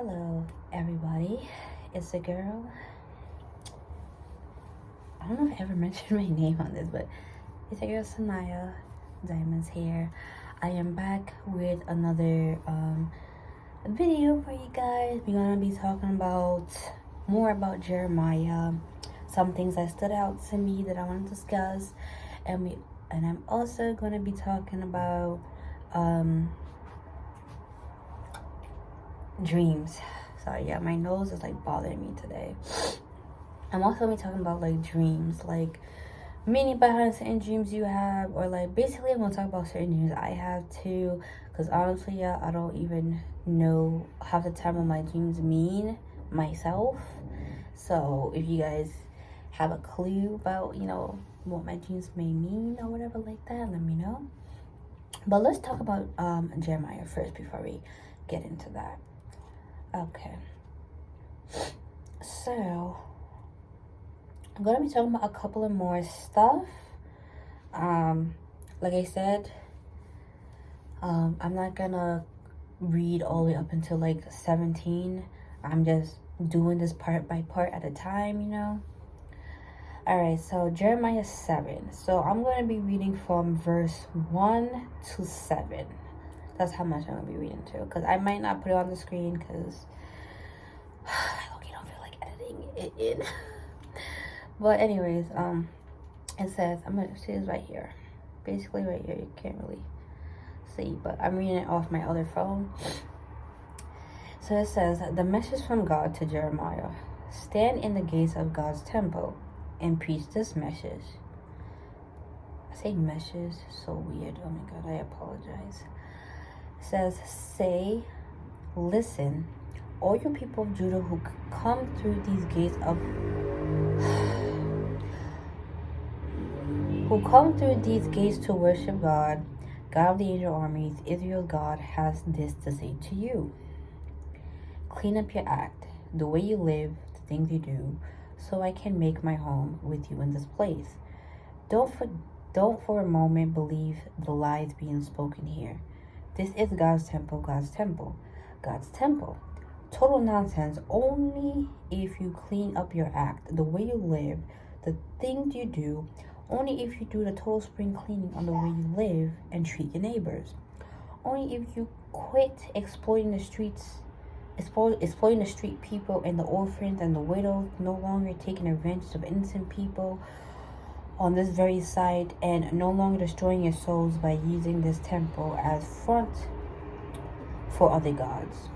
Hello, everybody. It's a girl. I don't know if I ever mentioned my name on this, but it's a girl, Sanaya. Diamonds here. I am back with another video for you guys. We're gonna be talking about more about Jeremiah, some things that stood out to me that I want to discuss, and I'm also gonna be talking about dreams. Sorry, yeah, my nose is like bothering me today. I'm also gonna be talking about like dreams, like meaning behind certain dreams you have, or like basically I'm gonna talk about certain dreams I have too, because honestly, yeah, I don't even know half the time what my dreams mean myself. So if you guys have a clue about what my dreams may mean or whatever like that, let me know. But let's talk about Jeremiah first before we get into that. Okay, so I'm gonna be talking about a couple of more stuff. Like I said, I'm not gonna read all the way up until like 17. I'm just doing this part by part at a time, Alright, so Jeremiah 7. So I'm going to be reading from verse 1 to 7. That's how much I'm going to be reading to. Because I might not put it on the screen because I don't feel like editing it in. But anyways, it says, I'm going to see this right here. Basically right here. You can't really see, but I'm reading it off my other phone. So it says, the message from God to Jeremiah. Stand in the gates of God's temple and preach this message. I say message, so weird. Oh my God, I apologize. It says, say, listen, all you people of Judah who come through these gates to worship God, God of the angel armies, Israel's God, has this to say to you. Clean up your act, the way you live, the things you do, so I can make my home with you in this place. Don't for a moment believe the lies being spoken here. This is God's temple, God's temple, God's temple. Total nonsense. Only if you clean up your act, the way you live, the things you do, only if you do the total spring cleaning on the way you live and treat your neighbors. Only if you quit exploiting the street people and the orphans and the widows, no longer taking advantage of innocent people on this very site, and no longer destroying your souls by using this temple as front for other gods.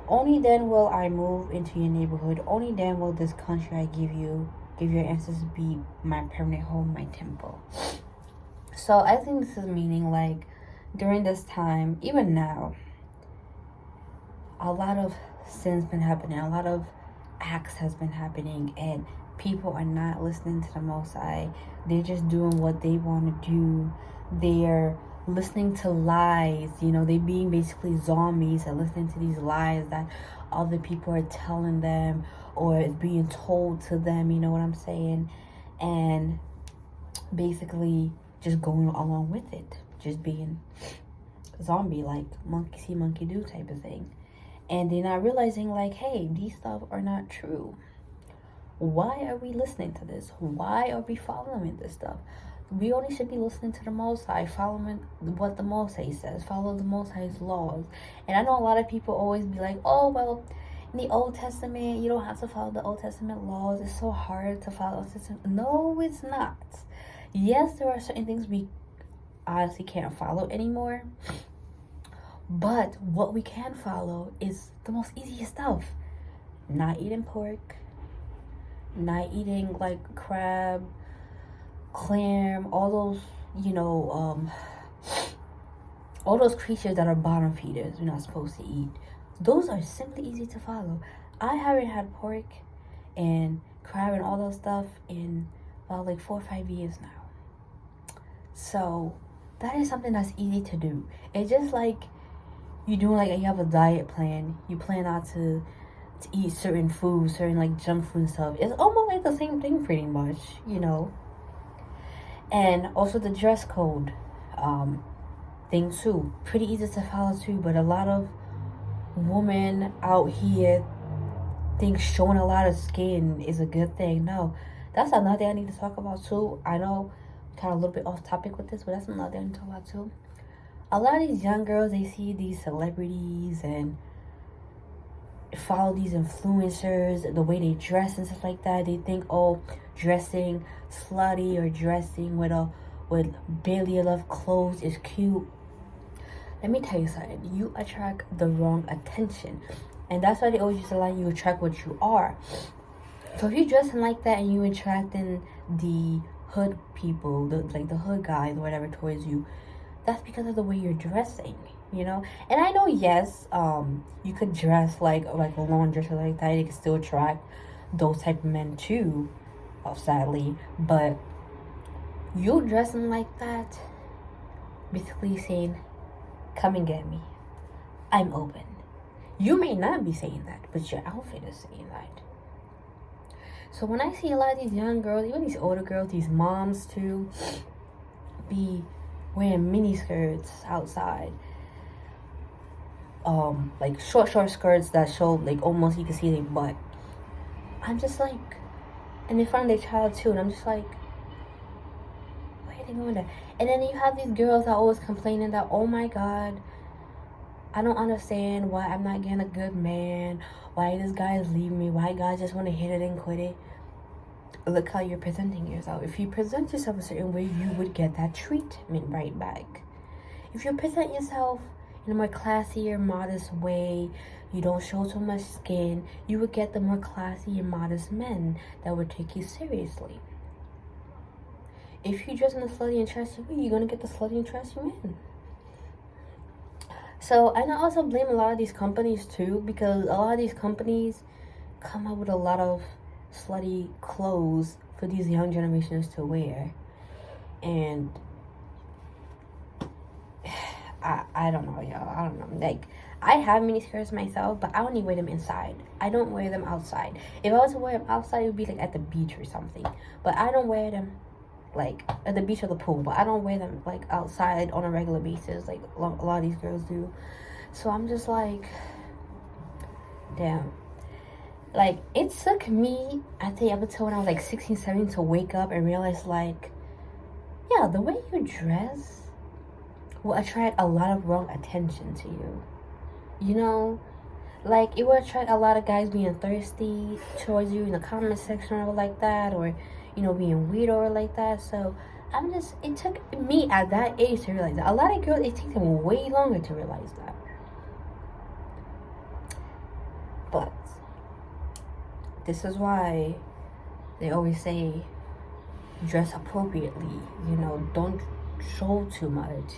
Only then will I move into your neighborhood. Only then will this country I give your ancestors be my permanent home, my temple. So I think this is meaning like during this time, even now, a lot of sin's been happening, a lot of acts has been happening, and people are not listening to the Most High. They're just doing what they want to do. They're listening to lies, they being basically zombies and listening to these lies that other people are telling them or is being told to them, you know what I'm saying? And basically just going along with it, just being zombie, like monkey see, monkey do type of thing. And they're not realizing like, hey, these stuff are not true. Why are we listening to this? Why are we following this stuff? We only should be listening to the Most High, following what the Most High says, follow the Most High's laws. And I know a lot of people always be like, oh, well, in the Old Testament, you don't have to follow the Old Testament laws. It's so hard to follow the Old Testament. No, it's not. Yes, there are certain things we honestly can't follow anymore. But what we can follow is the most easiest stuff. Not eating pork. Not eating like crab, clam, all those, all those creatures that are bottom feeders we're not supposed to eat. Those are simply easy to follow. I haven't had pork and crab and all those stuff in about like 4 or 5 years now. So that is something that's easy to do. It's just like you have a diet plan. You plan not to eat certain foods, certain like junk food and stuff. It's almost like the same thing pretty much, And also the dress code thing too. Pretty easy to follow too, but a lot of woman out here think showing a lot of skin is a good thing. No, that's another thing I need to talk about too. I know kind of a little bit off topic with this, but that's another thing I need to talk about too. A lot of these young girls, they see these celebrities and follow these influencers, the way they dress and stuff like that. They think, oh, dressing slutty or dressing with barely enough clothes is cute. Let me tell you something. You attract the wrong attention. And that's why they always used to lie, you attract what you are. So if you're dressing like that and you attracting the hood people, the hood guys or whatever towards you, that's because of the way you're dressing, you know. And I know, yes, you could dress like a long dress or like that. It can still attract those type of men too, sadly. But you dressing like that, basically saying, "Come and get me. I'm open." You may not be saying that, but your outfit is saying that. So when I see a lot of these young girls, even these older girls, these moms too, be wearing mini skirts outside, like short skirts that show like almost you can see their butt. I'm just like, and in front of their child too, and I'm just like, why are they doing that? And then you have these girls that always complaining that, oh my God, I don't understand why I'm not getting a good man, why this guy is leaving me, why guys just want to hit it and quit it. Look how you're presenting yourself. If you present yourself a certain way, you would get that treatment right back. If you present yourself in a more classier, modest way, you don't show so much skin, you would get the more classy and modest men that would take you seriously. If you dress in a slutty and trashy way, you're going to get the slutty and trashy men. So, and I also blame a lot of these companies too, because a lot of these companies come up with a lot of slutty clothes for these young generations to wear. And I don't know, y'all. I don't know. Like, I have mini skirts myself, but I only wear them inside. I don't wear them outside. If I was to wear them outside, it would be like at the beach or something. But I don't wear them like at the beach or the pool. But I don't wear them like outside on a regular basis like a lot of these girls do. So I'm just like, damn. Like, it took me, I think, up until when I was like 16, 17 to wake up and realize, like, yeah, the way you dress will attract a lot of wrong attention to you. You know? Like, it will attract a lot of guys being thirsty towards you in the comment section or like that, or, you know, being weird or like that. So, it took me at that age to realize that. A lot of girls, it takes them way longer to realize that. But this is why they always say dress appropriately, you know, don't show too much.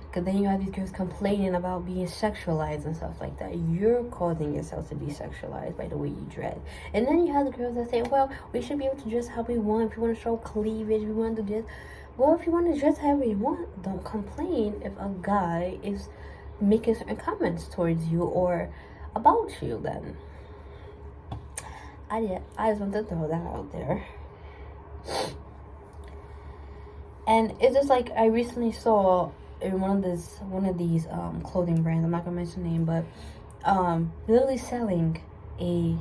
Because then you have these girls complaining about being sexualized and stuff like that. You're causing yourself to be sexualized by the way you dress. And then you have the girls that say, well, we should be able to dress how we want. If we want to show cleavage, we want to do this. Well, if you want to dress however you want, don't complain if a guy is making certain comments towards you or about you then. I just want to throw that out there. And it's just like I recently saw in one of these clothing brands, I'm not gonna mention the name, but literally selling a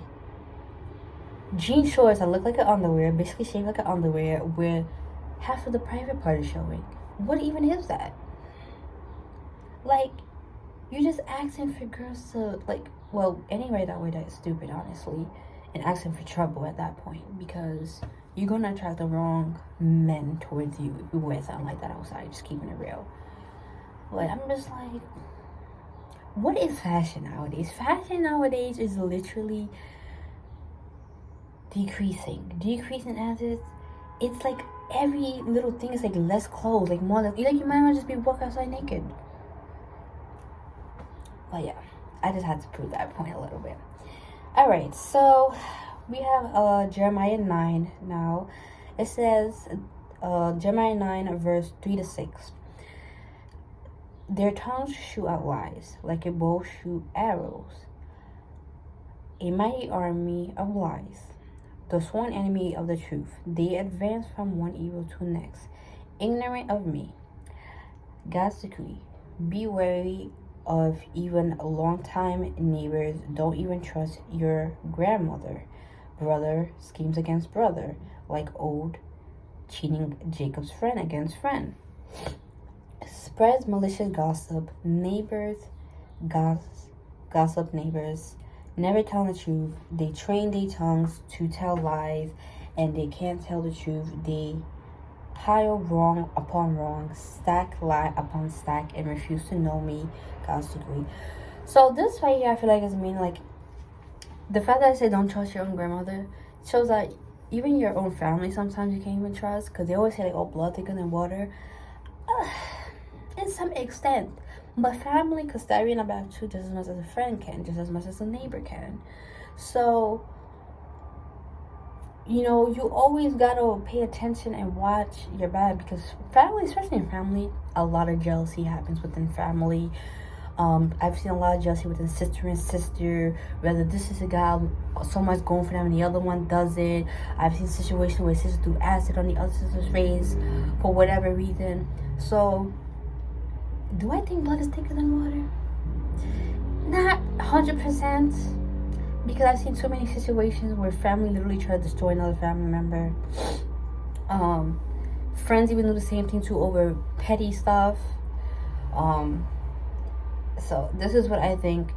jean shorts that look like an underwear, basically shaped like an underwear with half of the private part is showing. What even is that? Like, you're just asking for girls to, like, well, anyway, that way that's stupid, honestly. And asking for trouble at that point, because you're gonna attract the wrong men towards you if you wear something like that outside, just keeping it real. But I'm just like, what is fashion nowadays? Fashion nowadays is literally decreasing as it's like every little thing is like less clothes, like more, like you might as well just be walking outside naked. But yeah, I just had to prove that point a little bit. Alright, so we have Jeremiah 9 now. It says, Jeremiah 9 verse 3-6. Their tongues shoot out lies, like a bow shoot arrows. A mighty army of lies, the sworn enemy of the truth. They advance from one evil to the next, ignorant of me. God's decree, be wary of even longtime neighbors don't even trust your grandmother. Brother schemes against brother, like old cheating Jacob's friend against friend. Spreads malicious gossip. Neighbors gossip neighbors. Never tell the truth. They train their tongues to tell lies, and they can't tell the truth. They pile wrong upon wrong, stack lie upon stack, and refuse to know me, God's degree. So this right here, I feel like is mean like the fact that I say don't trust your own grandmother shows that even your own family sometimes you can't even trust, because they always say like, oh, blood thicker than water. In some extent, but family could stab you in the back too, just as much as a friend can, just as much as a neighbor can. So you know, you always gotta pay attention and watch your back, because family, especially in family, a lot of jealousy happens within family. I've seen a lot of jealousy within sister and sister, whether this is a guy so much going for them and the other one doesn't. I've seen situations where sisters do acid on the other sister's face for whatever reason. So do I think blood is thicker than water? Not 100%, because I've seen so many situations where family literally try to destroy another family member. Friends even do the same thing too over petty stuff. So this is what I think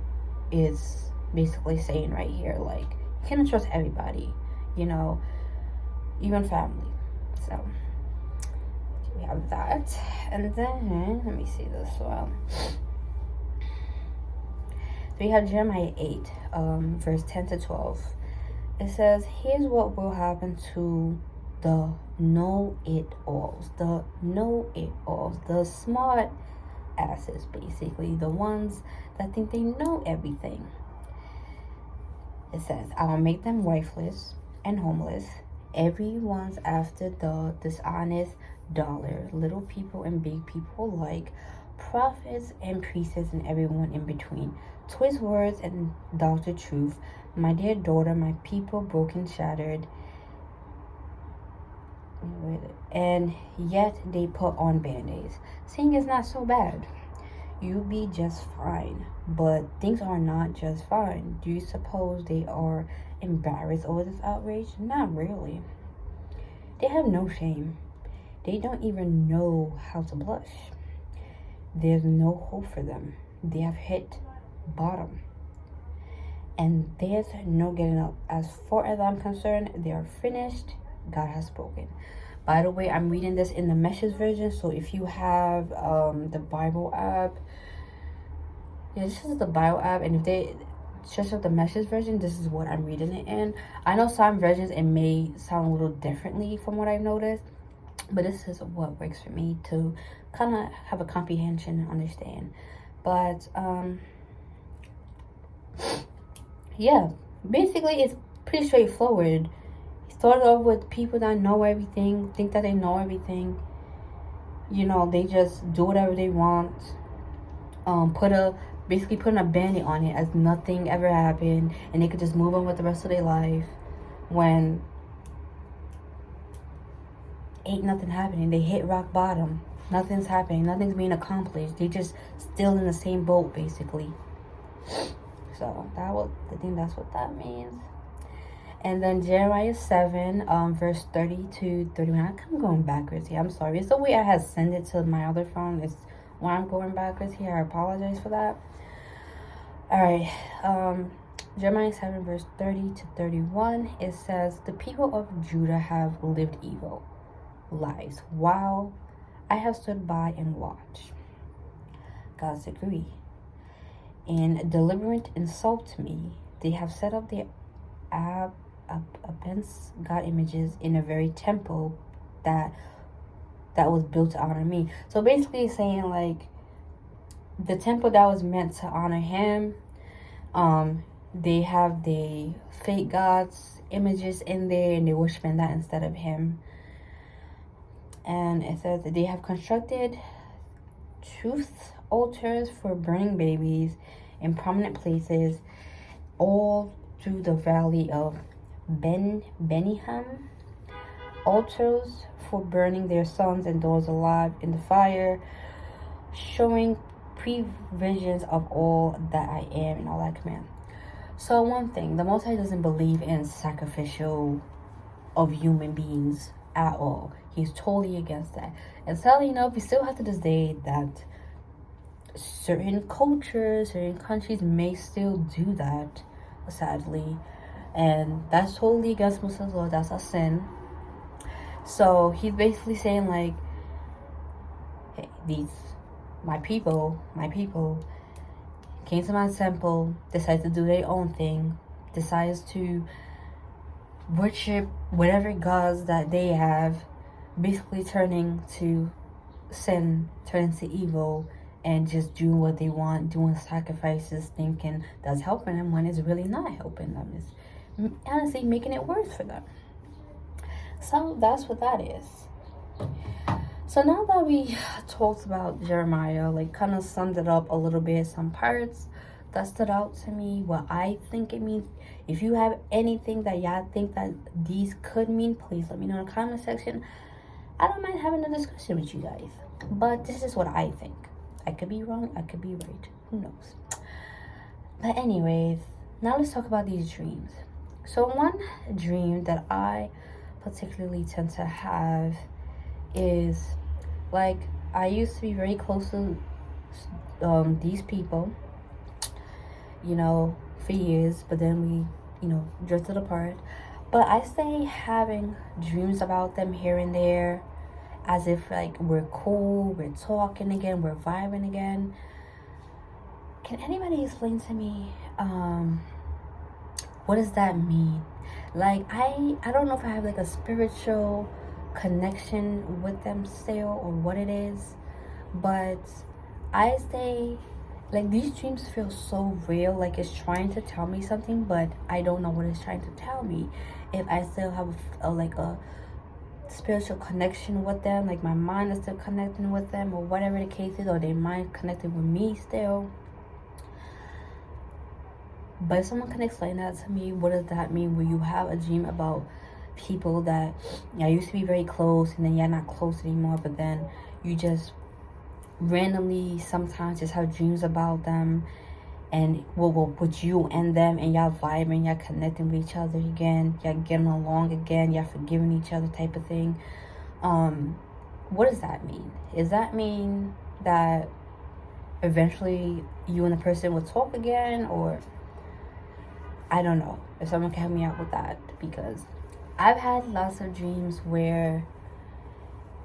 is basically saying right here. Like, you cannot trust everybody, you know, even family. So we have that. And then, let me see this one. So we have Jeremiah 8, verse 10 to 12. It says, here's what will happen to the know-it-alls. The know-it-alls. The smart asses, basically. The ones that think they know everything. It says, I will make them wifeless and homeless. Everyone's after the dishonest dollar. Little people and big people alike. Prophets and priests and everyone in between. Twist words and doctor truth. My dear daughter, my people broken, shattered. And yet they put on band-aids, saying it's not so bad. You'll be just fine. But things are not just fine. Do you suppose they are embarrassed over this outrage? Not really. They have no shame. They don't even know how to blush. There's no hope for them. They have hit bottom. And there's no getting up. As far as I'm concerned, they are finished. God has spoken. By the way, I'm reading this in the Message version. So if you have the Bible app, yeah, this is the Bible app. And if they just have the Message version, this is what I'm reading it in. I know some versions, it may sound a little differently from what I've noticed. But this is what works for me to kind of have a comprehension and understand. But, yeah, basically it's pretty straightforward. Start off with people that know everything, think that they know everything. You know, they just do whatever they want. Basically putting a band-aid on it as nothing ever happened, and they could just move on with the rest of their life when ain't nothing happening. They hit rock bottom. Nothing's happening. Nothing's being accomplished. They just still in the same boat, basically. So I think that's what that means. And then Jeremiah 7, verse 30 to 31. I'm going backwards here. I'm sorry. It's the way I had sent it to my other phone. It's why I'm going backwards here. I apologize for that. Alright. Jeremiah 7, verse 30 to 31. It says, the people of Judah have lived evil lives while I have stood by and watched. God's decree. In deliberate insult to me, they have set up their offense God images in a very temple that was built to honor me. So basically saying like the temple that was meant to honor him, they have the fake gods images in there and they're worshiping that instead of him. And it says that they have constructed truth altars for burning babies in prominent places all through the valley of Beniham. Altars for burning their sons and daughters alive in the fire, showing previsions of all that I am and all that I command. So one thing, the Most High doesn't believe in sacrificial of human beings at all. He's totally against that. And sadly enough, we still have to this day that certain cultures, certain countries may still do that, sadly. And that's totally against Muslims' law. That's a sin. So he's basically saying like, hey, my people came to my temple, decided to do their own thing, decides to worship whatever gods that they have, basically turning to sin, turning to evil, and just doing what they want, doing sacrifices, thinking that's helping them when it's really not helping them. It's honestly making it worse for them. So that's what that is. So now that we talked about Jeremiah, like kind of summed it up a little bit, some parts that stood out to me, what I think it means. If you have anything that y'all think that these could mean, please let me know in the comment section. I don't mind having a discussion with you guys, but this is what I think. I could be wrong, I could be right, who knows. But anyways, now let's talk about these dreams. So one dream that I particularly tend to have is like, I used to be very close to these people, you know, for years, but then we, you know, drifted apart. But I stay having dreams about them here and there, as if like we're cool, we're talking again, we're vibing again. Can anybody explain to me what does that mean? Like I don't know if I have like a spiritual connection with them still or what it is, but I stay like, these dreams feel so real, like it's trying to tell me something, but I don't know what it's trying to tell me. If I still have a spiritual connection with them, like my mind is still connecting with them, or whatever the case is, or their mind connected with me still. But if someone can explain that to me, what does that mean when you have a dream about people that used to be very close, and then you're not close anymore, but then you just randomly sometimes just have dreams about them, and with you and them, and y'all vibing, y'all connecting with each other again, y'all getting along again, y'all forgiving each other type of thing. What does that mean? Does that mean that eventually you and the person will talk again? Or I don't know if someone can help me out with that, because I've had lots of dreams where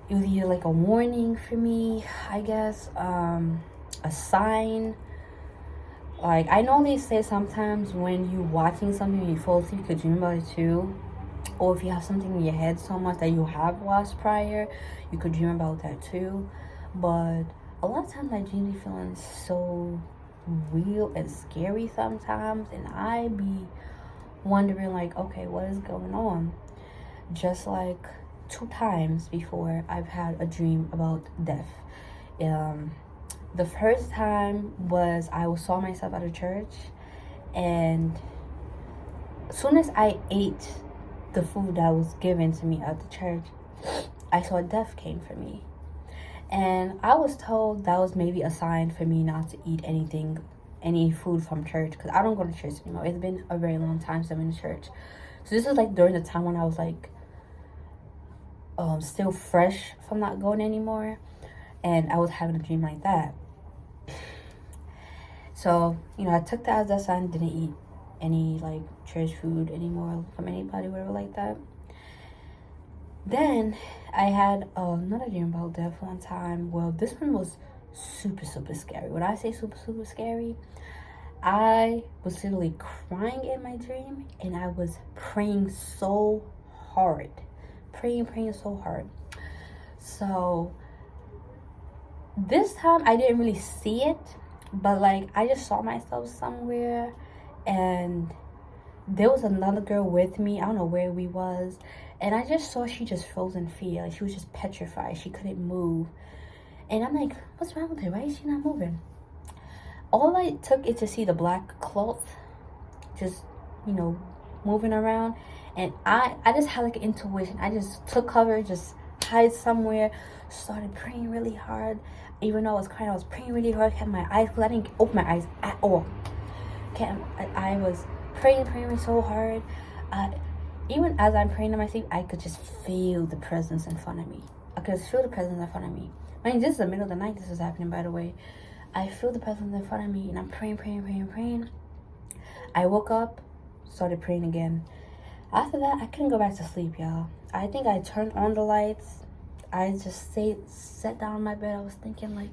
it was either like a warning for me, I guess, a sign. Like, I know they say sometimes when you're watching something and you fall asleep, you could dream about it too. Or if you have something in your head so much that you have watched prior, you could dream about that too. But a lot of times I dream be feeling so real and scary sometimes, and I be wondering like, okay, what is going on? Just like 2 times before I've had a dream about death. The first time was I saw myself at a church, and as soon as I ate the food that was given to me at the church, I saw death came for me. And I was told that was maybe a sign for me not to eat any food from church, because I don't go to church anymore. It's been a very long time since I've been to church. So this is like during the time when I was like still fresh from not going anymore, and I was having a dream like that. So, you know, I took that as a sign, didn't eat any like church food anymore from anybody, whatever like that. Then I had another dream about death one time. Well, this one was super scary. When I say super scary, I was literally crying in my dream, and I was praying so hard. Praying so hard. So this time I didn't really see it, but like I just saw myself somewhere, and there was another girl with me. I don't know where we was, and I just saw she just froze in fear. Like, she was just petrified. She couldn't move. And I'm like, what's wrong with her? Why is she not moving? All I took is to see the black cloth just, you know, moving around. And I just had like an intuition. I just took cover, just hide somewhere, started praying really hard. Even though I was crying, I was praying really hard, kept my eyes closed. I didn't open my eyes at all. I was praying so hard. Even as I'm praying in my sleep, I could just feel the presence in front of me. I could just feel the presence in front of me. I mean, this is the middle of the night this is happening, by the way. I feel the presence in front of me, and I'm praying. I woke up, started praying again. After that, I couldn't go back to sleep, y'all. I think I turned on the lights. I just sat down on my bed. I was thinking, like,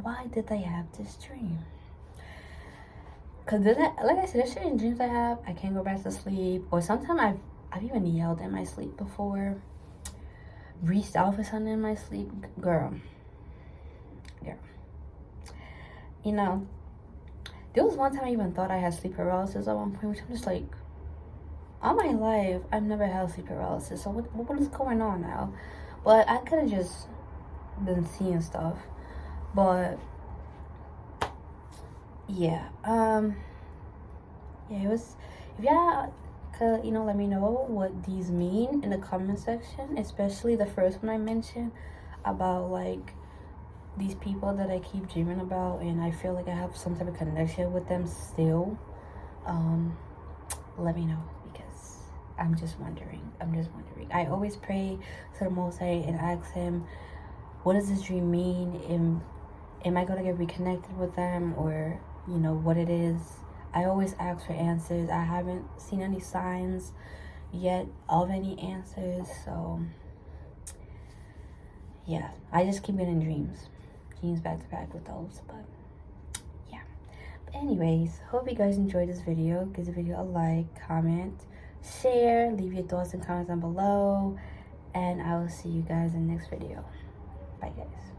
why did I have this dream? Because like I said, there's certain dreams I have, I can't go back to sleep. Or sometimes I've even yelled in my sleep before. Reached out for something in my sleep. Girl. You know, there was one time I even thought I had sleep paralysis at one point, which I'm just like, all my life, I've never had sleep paralysis. So what is going on now? But I could have just been seeing stuff. But yeah, it was. If y'all could, let me know what these mean in the comment section, especially the first one I mentioned about like these people that I keep dreaming about, and I feel like I have some type of connection with them still. Let me know, because I'm just wondering. I always pray to the Most High and ask Him, what does this dream mean? Am I gonna get reconnected with them, or what it is? I always ask for answers. I haven't seen any signs yet of any answers, so yeah, I just keep getting dreams back to back with those. But yeah, but anyways, hope you guys enjoyed this video. Give the video a like, comment, share, leave your thoughts and comments down below, and I will see you guys in the next video. Bye guys.